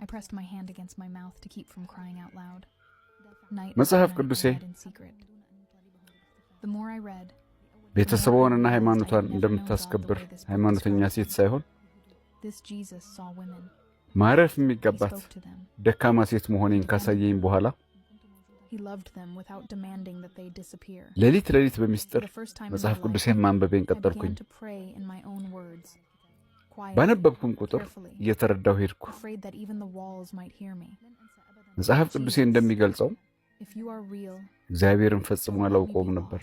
I pressed my hand against my mouth to keep from crying out loud. መጽሐፍ ቅዱሴ The more I read, ቤተሰቧንና ሃይማኖቷን እንደምታስከብር ሃይማኖተኛ ሴት ሳይሆን this Jesus saw women. ማረፍ የሚገባት ደካማ ሴት መሆኔን ካሳየኝ በኋላ He loved them without demanding that they disappear. ሌሊት በሚስጥር መጽሐፍ ቅዱሴን ማንበቤን ቀጠልኩኝ። ባነበብኩም ቁጥር እየተረዳሁ ሄድኩ። መጽሐፍ ቅዱሴ እንደሚገልጸው እግዚአብሔርን ፈጽሞ አላውቀውም ነበር።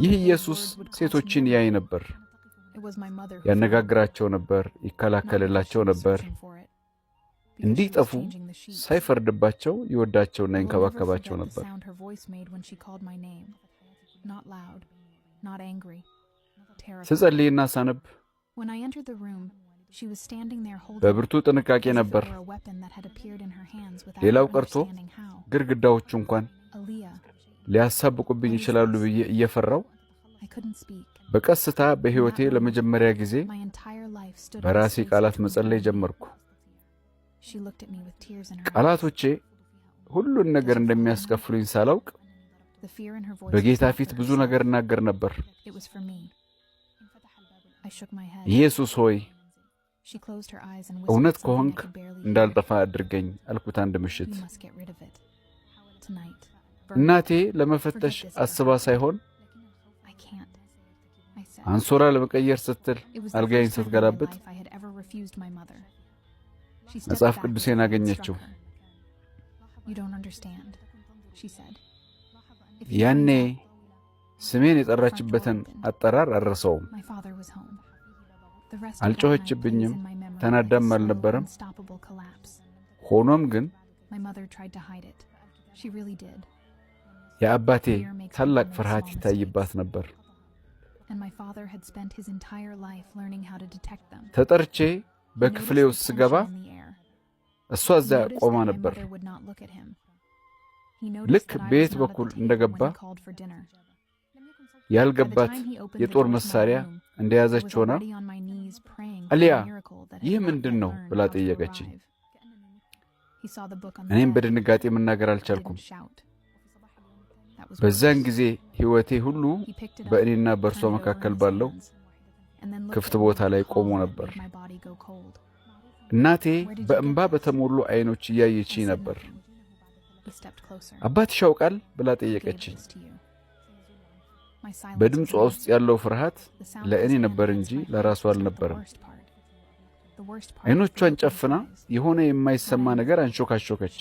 ይህ ኢየሱስ ሴቶችን ያይ ነበር፣ ያነጋግራቸው ነበር፣ ይከላከልላቸው ነበር። እንዲጠፉ ሳይፈርድባቸው ይወዳቸውና ይንከባከባቸው ነበር። ስጸልይና ሳነብ በብርቱ ጥንቃቄ ነበር። ሌላው ቀርቶ ግድግዳዎቹ እንኳን ሊያሳብቁብኝ ይችላሉ ብዬ እየፈራው በቀስታ በሕይወቴ ለመጀመሪያ ጊዜ በራሴ ቃላት መጸለይ ጀመርኩ። ቃላቶቼ ሁሉን ነገር እንደሚያስከፍሉኝ ሳላውቅ በጌታ ፊት ብዙ ነገር እናገር ነበር። ኢየሱስ ሆይ እውነት ከሆንክ እንዳልጠፋ አድርገኝ አልኩት። አንድ ምሽት እናቴ ለመፈተሽ አስባ ሳይሆን አንሶላ ለመቀየር ስትል አልጋዬን ስትገላብጥ መጽሐፍ ቅዱሴን አገኘችው። ያኔ ስሜን የጠራችበትን አጠራር አልረሳውም። አልጮኸችብኝም፣ ተናዳም አልነበረም። ሆኖም ግን የአባቴ ታላቅ ፍርሃት ይታይባት ነበር። ተጠርቼ በክፍሌ ውስጥ ስገባ እሷ እዚያ ቆማ ነበር። ልክ ቤት በኩል እንደገባ ያልገባት የጦር መሳሪያ እንደያዘች ሆና አሊያ ይህ ምንድን ነው ብላ ጠየቀችኝ። እኔም በድንጋጤ መናገር አልቻልኩም። በዛን ጊዜ ሕይወቴ ሁሉ በእኔና በእርሷ መካከል ባለው ክፍት ቦታ ላይ ቆሞ ነበር። እናቴ በእንባ በተሞሉ ዓይኖች እያየችኝ ነበር። አባትሽ ያውቃል ብላ ጠየቀችኝ። በድምጿ ውስጥ ያለው ፍርሃት ለእኔ ነበር እንጂ ለራሷ አልነበረም። ዓይኖቿን ጨፍና የሆነ የማይሰማ ነገር አንሾካሾከች።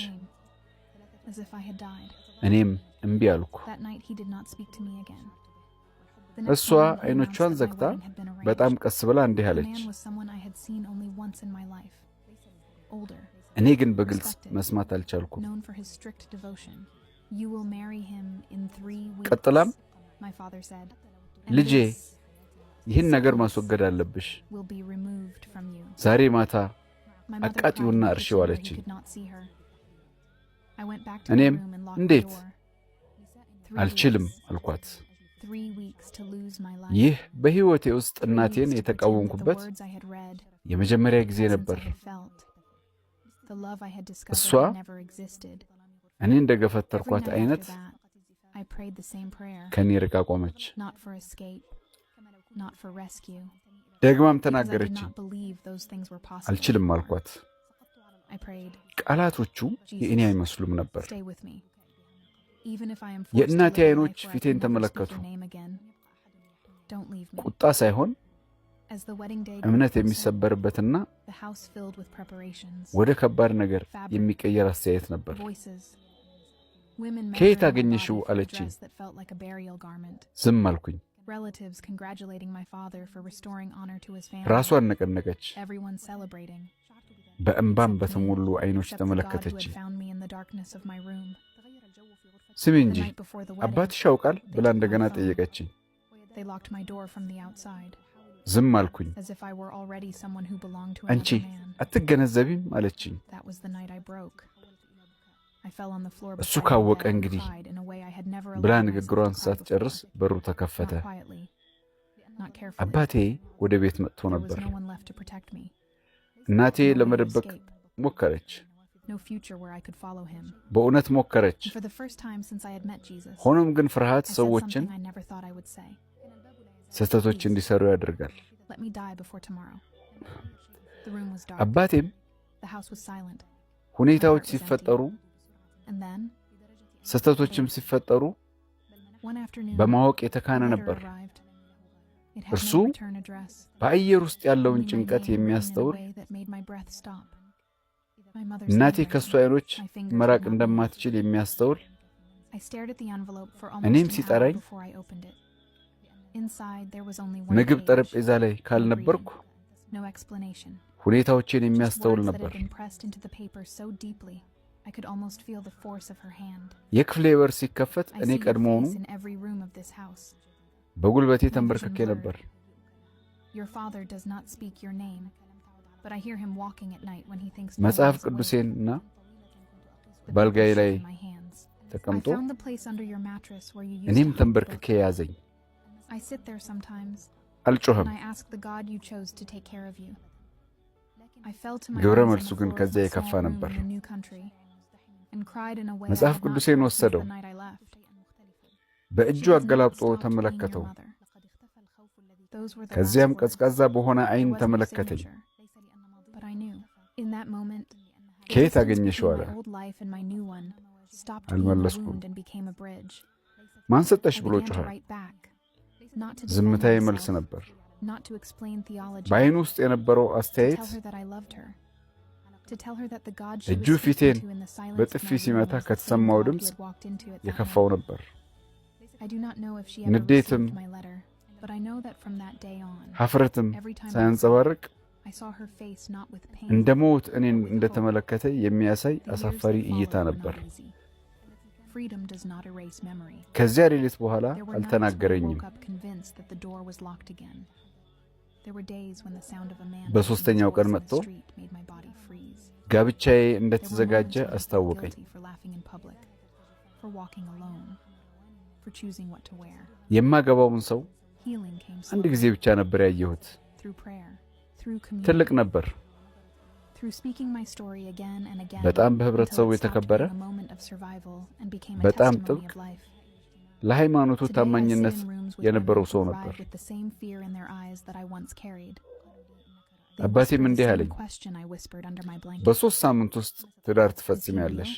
እኔም እምቢ አልኩ። እሷ ዓይኖቿን ዘግታ በጣም ቀስ ብላ እንዲህ አለች። እኔ ግን በግልጽ መስማት አልቻልኩም። ቀጥላም ልጄ ይህን ነገር ማስወገድ አለብሽ፣ ዛሬ ማታ አቃጢውና እርሺው አለችኝ። እኔም እንዴት አልችልም አልኳት። ይህ በሕይወቴ ውስጥ እናቴን የተቃወምኩበት የመጀመሪያ ጊዜ ነበር። እሷ እኔ እንደገፈተርኳት አይነት ከኔ ርቃ ቆመች። ደግማም ተናገረችኝ። አልችልም አልኳት። ቃላቶቹ የእኔ አይመስሉም ነበር። የእናቴ ዓይኖች ፊቴን ተመለከቱ። ቁጣ ሳይሆን እምነት የሚሰበርበትና ወደ ከባድ ነገር የሚቀየር አስተያየት ነበር። ከየት አገኘሽው አለችኝ። ዝም አልኩኝ። ራሷን ነቀነቀች። በእንባም በተሞሉ ዓይኖች ተመለከተችኝ። ስሚ እንጂ አባትሽ ያውቃል ብላ እንደገና ጠየቀችኝ። ዝም አልኩኝ። አንቺ አትገነዘቢም አለችኝ። እሱ ካወቀ እንግዲህ ብላ ንግግሯን ሳትጨርስ በሩ ተከፈተ። አባቴ ወደ ቤት መጥቶ ነበር። እናቴ ለመደበቅ ሞከረች። No future where I could follow him. በእውነት ሞከረች። For the first time since I had met Jesus. ሆኖም ግን ፍርሃት I said ሰዎችን something I never thought I would say. ስህተቶች እንዲሰሩ ያደርጋል። Let me die before tomorrow. The room was dark. አባቴም The house was silent. ሁኔታዎች ሲፈጠሩ And then ስህተቶችም ሲፈጠሩ one afternoon በማወቅ የተካነ a letter ነበር። arrived. It had እርሱ no return address. በአየር ውስጥ ያለውን Only my ጭንቀት name written in a የሚያስተውል way that made my breath stop. My mother's እናቴ handwriting. ከሱ አይኖች My fingers መራቅ would not move. እንደማትችል የሚያስተውል I stared at the envelope for እኔም almost an hour ሲጠራኝ before I opened it. Inside there was only one ምግብ page. ጠረጴዛ ላይ ካልነበርኩ No explanation. ሁኔታዎችን Just የሚያስተውል words that ነበር። had been pressed into the paper so deeply, I could almost feel the force of her hand. የክፍሌ በር ሲከፈት I እኔ see your ቀድሞውኑ face in every room of this house. በጉልበቴ My vision ተንበርክኬ blurred. ነበር። Your father does not speak your name, but I hear him walking at night when he thinks መጽሐፍ no one is awake. ቅዱሴንና The ባልጋዬ paper ላይ shook in my hands. I ተቀምጦ found the place under your mattress where you used እኔም to hide the ተንበርክኬ book. ያዘኝ። I sit there sometimes, አልጮህም። and I ask the God you chose to take care of you. I fell to my ግብረ knees on መልሱ the ግን floor of ከዚያ my የከፋ small room ነበር። in the new country, and cried in a way I መጽሐፍ had not ቅዱሴን felt since ወሰደው። the night I left. በእጁ She has not አገላብጦ stopped being your ተመለከተው። mother. Those were the ከዚያም last words. ቀዝቃዛ በሆነ There ዓይን was no ተመለከተኝ። signature. But I knew, in that moment, the ከየት distance አገኘሽው between አለ። my old life and my new one stopped being a አልመለስኩም። wound and became a bridge. ማን ሰጠሽ I ብሎ began ጮኸ። to write back, not to defend ዝምታዬ መልስ myself, ነበር። not to explain theology, በዓይኑ ውስጥ የነበረው to tell አስተያየት her that I loved her, to tell her that the God she እጁ was ፊቴን speaking to in the silence of በጥፊ my room ሲመታ was the same ከተሰማው God who ድምፅ had walked into it that የከፋው night. ነበር። I do not know if she ever ንዴትም received my letter, but I know that from that day on, ሀፍረትም every time I ሳያንጸባርቅ I saw her face not with pain. እንደ ሞት እኔን እንደተመለከተ የሚያሳይ The years አሳፋሪ that እይታ followed were ነበር። not easy. Freedom does not erase memory. ከዚያ ሌሊት በኋላ There were nights when I አልተናገረኝም። woke up convinced that the door was locked again. There were days when the sound of a man በሦስተኛው ቀን መጥቶ street made my body freeze. ጋብቻዬ There were እንደተዘጋጀ moments when I felt አስታወቀኝ። guilty for laughing in public, for walking alone, for choosing what to wear. የማገባውን ሰው Healing came አንድ slowly, ጊዜ ብቻ ነበር ያየሁት። through prayer, through ትልቅ community, ነበር። through speaking my story again and again, በጣም በህብረተሰቡ until it stopped የተከበረ፣ being a moment of survival and became a በጣም testimony ጥብቅ፣ of life. ለሃይማኖቱ Today I sit ታማኝነት in rooms with የነበረው women ሰው who ነበር። arrive with the same fear in their eyes that I once carried. They አባቴም whisper the እንዲህ same አለኝ፣ question I whispered under my blanket. በ3 ሳምንት ውስጥ ትዳር ትፈጽሚያለሽ፣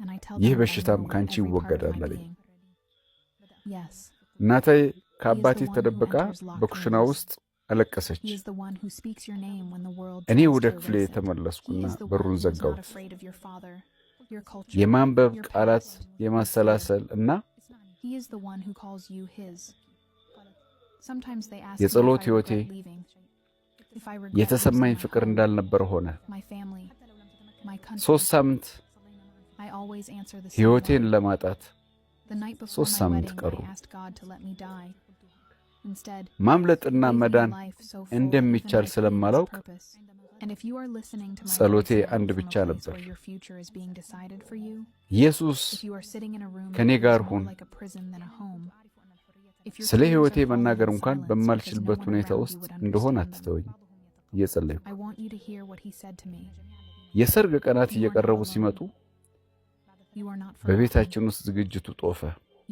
And I tell ይህ them what I በሽታም know ካንቺ with every part of ይወገዳል my አለኝ። being. Yes, እናቴ ከአባቴ ተደብቃ በኩሽና ውስጥ አለቀሰች። he is the one who speaks your name when the world እኔ tries ወደ to ክፍሌ erase it. He ተመለስኩና is the one በሩን who is not ዘጋሁት። afraid of your father, your culture, የማንበብ your ቃላት past. የማሰላሰል እና He is the one who calls you his. Sometimes they ask me የጸሎት if I ሕይወቴ regret leaving, if I regret የተሰማኝ losing my ፍቅር home, እንዳልነበረ ሆነ። my family, my country. 3 ሳምንት I always answer the same ሕይወቴን way. ለማጣት The night before 3 my ሳምንት wedding, ቀሩ። I asked God to let me die. Instead, ማምለጥና he gave me a መዳን life so full እንደሚቻል even my ስለማላውቅ previous purpose. And if you are listening to my ጸሎቴ voice now አንድ from a ብቻ place ነበር። where your future is being decided for you, ኢየሱስ if you are sitting in a room ከኔ that ጋር feels ሁን። more like a prison than a home, if your ስለ fears ሕይወቴ are falling መናገር in እንኳን silence because no በማልችልበት one ሁኔታ around ውስጥ you would እንደሆነ understand them, አትተወኝ። እየጸለይኩ I want you to hear what he said to me. የሰርግ ቀናት እየቀረቡ ሲመጡ You are not forgotten. በቤታችን ውስጥ ዝግጅቱ ጦፈ።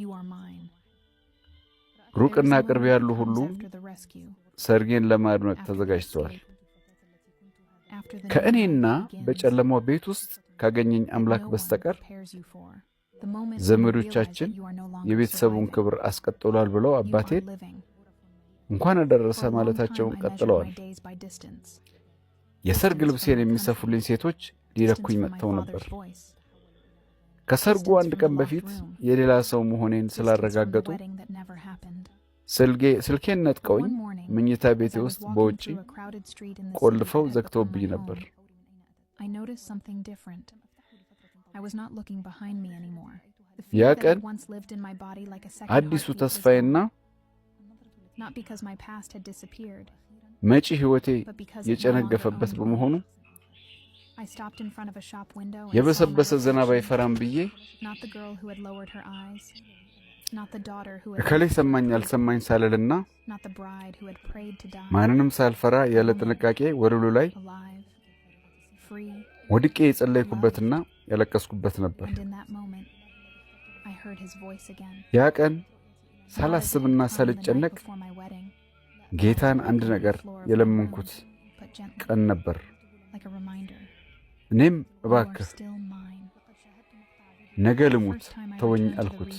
You are mine. ሩቅና There is ቅርብ no one ያሉ who ሁሉ comes after the rescue, ሰርጌን ለማድመቅ after the ተዘጋጅተዋል። escape, after the new ከእኔና life begins. በጨለማው ቤት ውስጥ ካገኘኝ that አምላክ no one በስተቀር prepares you for. The moment when you ዘመዶቻችን realize that you are no longer የቤተሰቡን surviving, ክብር አስቀጥሏል ብለው you are አባቴን living. እንኳን አደረሰ For a long ማለታቸውን time, I measured ቀጥለዋል። my days by distance. የሰርግ ልብሴን የሚሰፉልኝ ሴቶች ሊረኩኝ Distance from my መጥተው ነበር። father's voice. ከሰርጉ አንድ ቀን በፊት የሌላ ሰው መሆኔን Distance from the ስላረጋገጡ wedding that never happened. ስልኬን ነጥቀውኝ One morning, መኝታ as ቤቴ I was ውስጥ walking በውጪ through a crowded street in the city ቆልፈው that had ዘግተውብኝ become my ነበር። home, I noticed something different. I was not looking behind me anymore. The ያ fear that ቀን had once lived in my body like a second አዲሱ heartbeat was ተስፋዬና gone. Not because my past had disappeared, መጪ ሕይወቴ but because it no longer የጨነገፈበት owned me. በመሆኑ I stopped in front of a shop window and saw my የበሰበሰ ዝናብ reflection. አይፈራም ብዬ Not the girl who had lowered her eyes, not the daughter who had እከሌ ሰማኝ አልሰማኝ ሳልልና not the bride who had prayed to die, ማንንም ሳልፈራ ያለ ጥንቃቄ ወለሉ ላይ alive, ወድቄ የጸለይኩበትና ያለቀስኩበት ነበር። ያ ቀን ሳላስብና ሳልጨነቅ ጌታን አንድ ነገር የለመንኩት ቀን ነበር። እኔም እባክህ ነገ ልሙት ተወኝ አልኩት።